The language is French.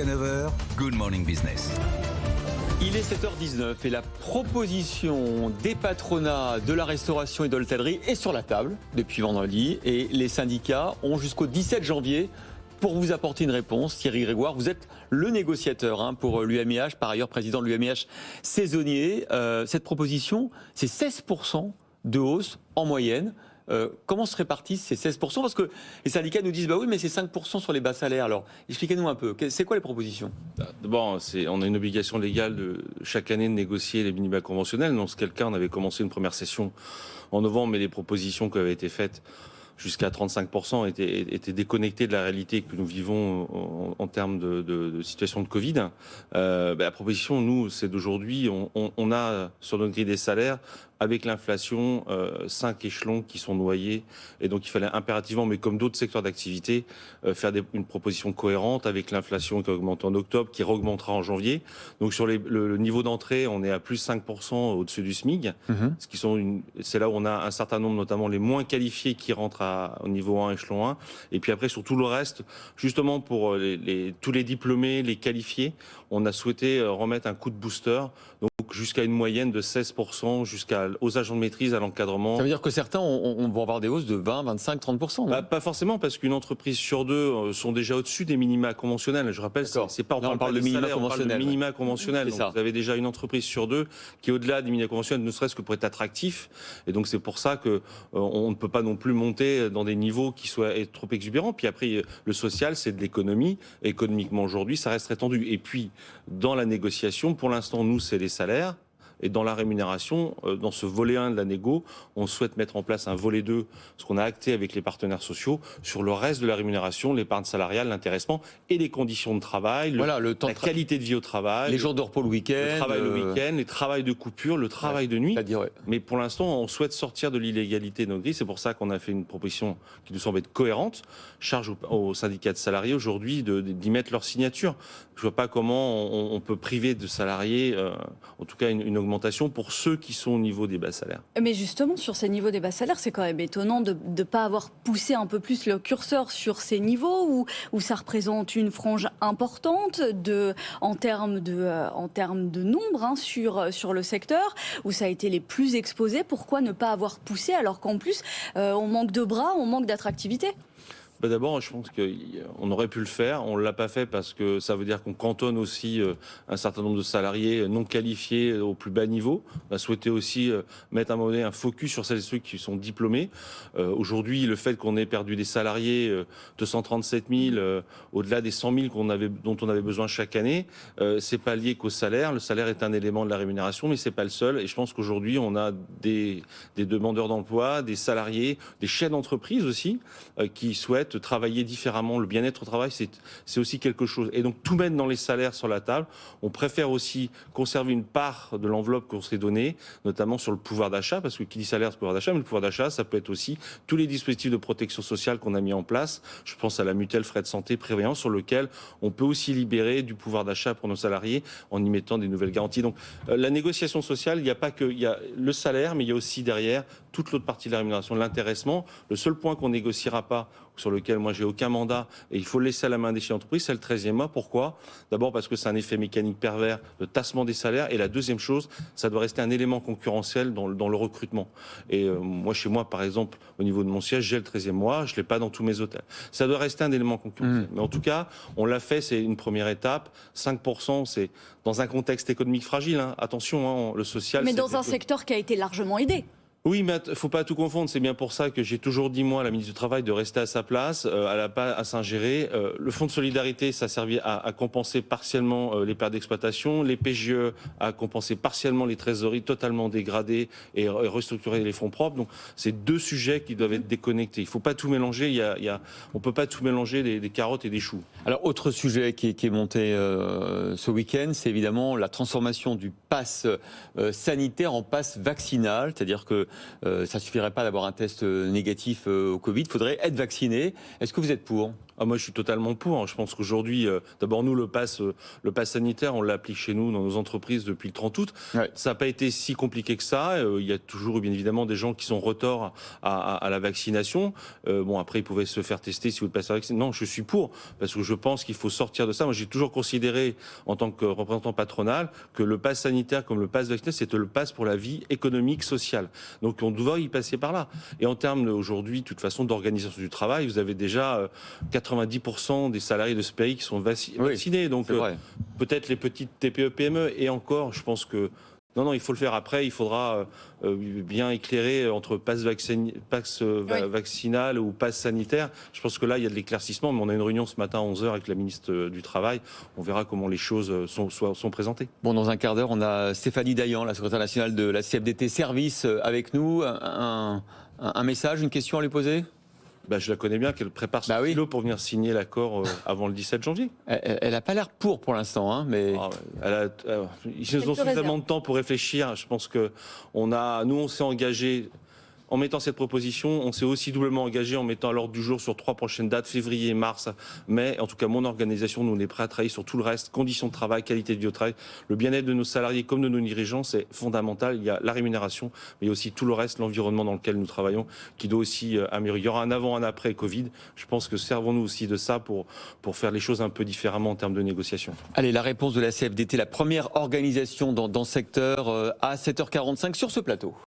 jusqu'à 9h, Good Morning Business. Il est 7h19 et la proposition des patronats de la restauration et de l'hôtellerie est sur la table depuis vendredi. Et les syndicats ont jusqu'au 17 janvier pour vous apporter une réponse. Thierry Grégoire, vous êtes le négociateur pour l'UMIH, par ailleurs président de l'UMIH saisonnier. Cette proposition, c'est 16% de hausse en moyenne. Comment se répartissent ces 16%? Parce que les syndicats nous disent bah oui, mais c'est 5% sur les bas salaires. Alors, expliquez-nous un peu. C'est quoi les propositions? D'abord, on a une obligation légale chaque année de négocier les minima conventionnels. Dans ce cas, on avait commencé une première session en novembre, mais les propositions qui avaient été faites jusqu'à 35% étaient déconnectées de la réalité que nous vivons en termes de situation de Covid. La proposition, nous, c'est d'aujourd'hui, on a sur notre grille des salaires, avec l'inflation, 5 échelons qui sont noyés. Et donc, il fallait impérativement, mais comme d'autres secteurs d'activité, faire une proposition cohérente avec l'inflation qui augmente en octobre, qui augmentera en janvier. Donc, sur le niveau d'entrée, on est à plus 5% au-dessus du SMIC. C'est là où on a un certain nombre, notamment les moins qualifiés, qui rentrent au niveau 1, échelon 1. Et puis après, sur tout le reste, justement pour tous les diplômés, les qualifiés, on a souhaité remettre un coup de booster. Donc, jusqu'à une moyenne de 16%, aux agents de maîtrise, à l'encadrement. Ça veut dire que certains vont avoir des hausses de 20, 25, 30%. Pas forcément, parce qu'une entreprise sur deux sont déjà au-dessus des minima conventionnels. Je rappelle, c'est pas on parle de minima conventionnels. Minima conventionnels. Donc, vous avez déjà une entreprise sur deux qui est au-delà des minima conventionnels, ne serait-ce que pour être attractif. Et donc c'est pour ça que on ne peut pas non plus monter dans des niveaux qui soient trop exubérants. Puis après, le social, c'est de l'économie. Économiquement aujourd'hui, ça reste très tendu. Et puis dans la négociation, pour l'instant, nous, c'est les salaires. Et dans la rémunération, dans ce volet 1 de la négo, on souhaite mettre en place un volet 2, ce qu'on a acté avec les partenaires sociaux, sur le reste de la rémunération, l'épargne salariale, l'intéressement et les conditions de travail, la qualité de vie au travail. Les jours de repos le week-end. Le travail le week-end, les travails de coupure, le travail de nuit. Mais pour l'instant, on souhaite sortir de l'illégalité de nos grilles. C'est pour ça qu'on a fait une proposition qui nous semble être cohérente. Charge aux syndicats de salariés aujourd'hui d'y mettre leur signature. Je ne vois pas comment on peut priver de salariés, en tout cas une augmentation pour ceux qui sont au niveau des bas salaires. Mais justement, sur ces niveaux des bas salaires, c'est quand même étonnant de ne pas avoir poussé un peu plus le curseur sur ces niveaux où ça représente une frange importante en termes de nombre sur le secteur, où ça a été les plus exposés. Pourquoi ne pas avoir poussé alors qu'en plus, on manque de bras, on manque d'attractivité ? D'abord, je pense qu'on aurait pu le faire. On ne l'a pas fait parce que ça veut dire qu'on cantonne aussi un certain nombre de salariés non qualifiés au plus bas niveau. On a souhaité aussi mettre à un moment donné un focus sur celles et ceux qui sont diplômés. Aujourd'hui, le fait qu'on ait perdu des salariés, 237 000, au-delà des 100 000 dont on avait besoin chaque année, c'est pas lié qu'au salaire. Le salaire est un élément de la rémunération, mais c'est pas le seul. Et je pense qu'aujourd'hui, on a des demandeurs d'emploi, des salariés, des chefs d'entreprise aussi, qui souhaitent travailler différemment. Le bien-être au travail, c'est aussi quelque chose. Et donc, tout mettre dans les salaires sur la table. On préfère aussi conserver une part de l'enveloppe qu'on s'est donnée, notamment sur le pouvoir d'achat, parce que qui dit salaire, c'est pouvoir d'achat, mais le pouvoir d'achat, ça peut être aussi tous les dispositifs de protection sociale qu'on a mis en place. Je pense à la mutuelle frais de santé, prévoyance, sur lequel on peut aussi libérer du pouvoir d'achat pour nos salariés en y mettant des nouvelles garanties. Donc, la négociation sociale, il n'y a pas que le salaire, mais il y a aussi derrière toute l'autre partie de la rémunération, l'intéressement. Le seul point qu'on négociera pas, sur lequel moi j'ai aucun mandat, et il faut laisser à la main des chefs d'entreprise, c'est le 13e mois. Pourquoi ? D'abord parce que c'est un effet mécanique pervers de tassement des salaires, et la deuxième chose, ça doit rester un élément concurrentiel dans le recrutement. Et moi, chez moi, par exemple, au niveau de mon siège, j'ai le 13e mois, je ne l'ai pas dans tous mes hôtels. Ça doit rester un élément concurrentiel. Mais en tout cas, on l'a fait, c'est une première étape. 5%, c'est dans un contexte économique fragile. Attention, le social... Mais dans un secteur qui a été largement aidé. Oui, mais faut pas tout confondre. C'est bien pour ça que j'ai toujours dit, moi, à la ministre du Travail, de rester à sa place, à s'ingérer. Le fonds de solidarité, ça a servi à compenser partiellement les pertes d'exploitation. Les PGE à compenser partiellement les trésoreries totalement dégradées et restructurer les fonds propres. Donc, c'est deux sujets qui doivent être déconnectés. Il faut pas tout mélanger. On peut pas tout mélanger des carottes et des choux. Alors, autre sujet qui est monté ce week-end, c'est évidemment la transformation du pass sanitaire en pass vaccinal. C'est-à-dire que ça ne suffirait pas d'avoir un test négatif au Covid, il faudrait être vacciné. Est-ce que vous êtes pour ? Ah, moi, je suis totalement pour. Je pense qu'aujourd'hui, d'abord, nous, le pass sanitaire, on l'applique chez nous, dans nos entreprises, depuis le 30 août. Ouais. Ça n'a pas été si compliqué que ça. Il y a toujours, bien évidemment, des gens qui sont retors à la vaccination. Bon, après, ils pouvaient se faire tester si vous le passez vacciné. Non, je suis pour, parce que je pense qu'il faut sortir de ça. Moi, j'ai toujours considéré, en tant que représentant patronal, que le pass sanitaire, comme le pass vaccinal, c'était le pass pour la vie économique, sociale. Donc, on doit y passer par là. Et en termes, aujourd'hui, de toute façon, d'organisation du travail, vous avez déjà 90% des salariés de ce pays qui sont vaccinés. Donc peut-être les petites TPE, PME. Et encore, je pense que non, il faut le faire après. Il faudra bien éclairer entre pass vaccinal ou pass sanitaire. Je pense que là, il y a de l'éclaircissement. Mais on a une réunion ce matin à 11h avec la ministre du Travail. On verra comment les choses sont présentées. Bon, dans un quart d'heure, on a Stéphanie Dayan, la secrétaire nationale de la CFDT Service, avec nous. Un message, une question à lui poser ? Je la connais bien, qu'elle prépare son stylo pour venir signer l'accord avant le 17 janvier. Elle n'a pas l'air pour l'instant, hein, mais... Ils ont suffisamment de temps pour réfléchir. Je pense que nous, on s'est engagé... En mettant cette proposition, on s'est aussi doublement engagé en mettant à l'ordre du jour sur 3 prochaines dates, février, mars, mai. En tout cas, mon organisation, nous, on est prêts à travailler sur tout le reste, conditions de travail, qualité de vie au travail. Le bien-être de nos salariés comme de nos dirigeants, c'est fondamental. Il y a la rémunération, mais il y a aussi tout le reste, l'environnement dans lequel nous travaillons, qui doit aussi améliorer. Il y aura un avant, un après Covid. Je pense que servons-nous aussi de ça pour faire les choses un peu différemment en termes de négociation. Allez, la réponse de la CFDT, la première organisation dans ce secteur, à 7h45 sur ce plateau.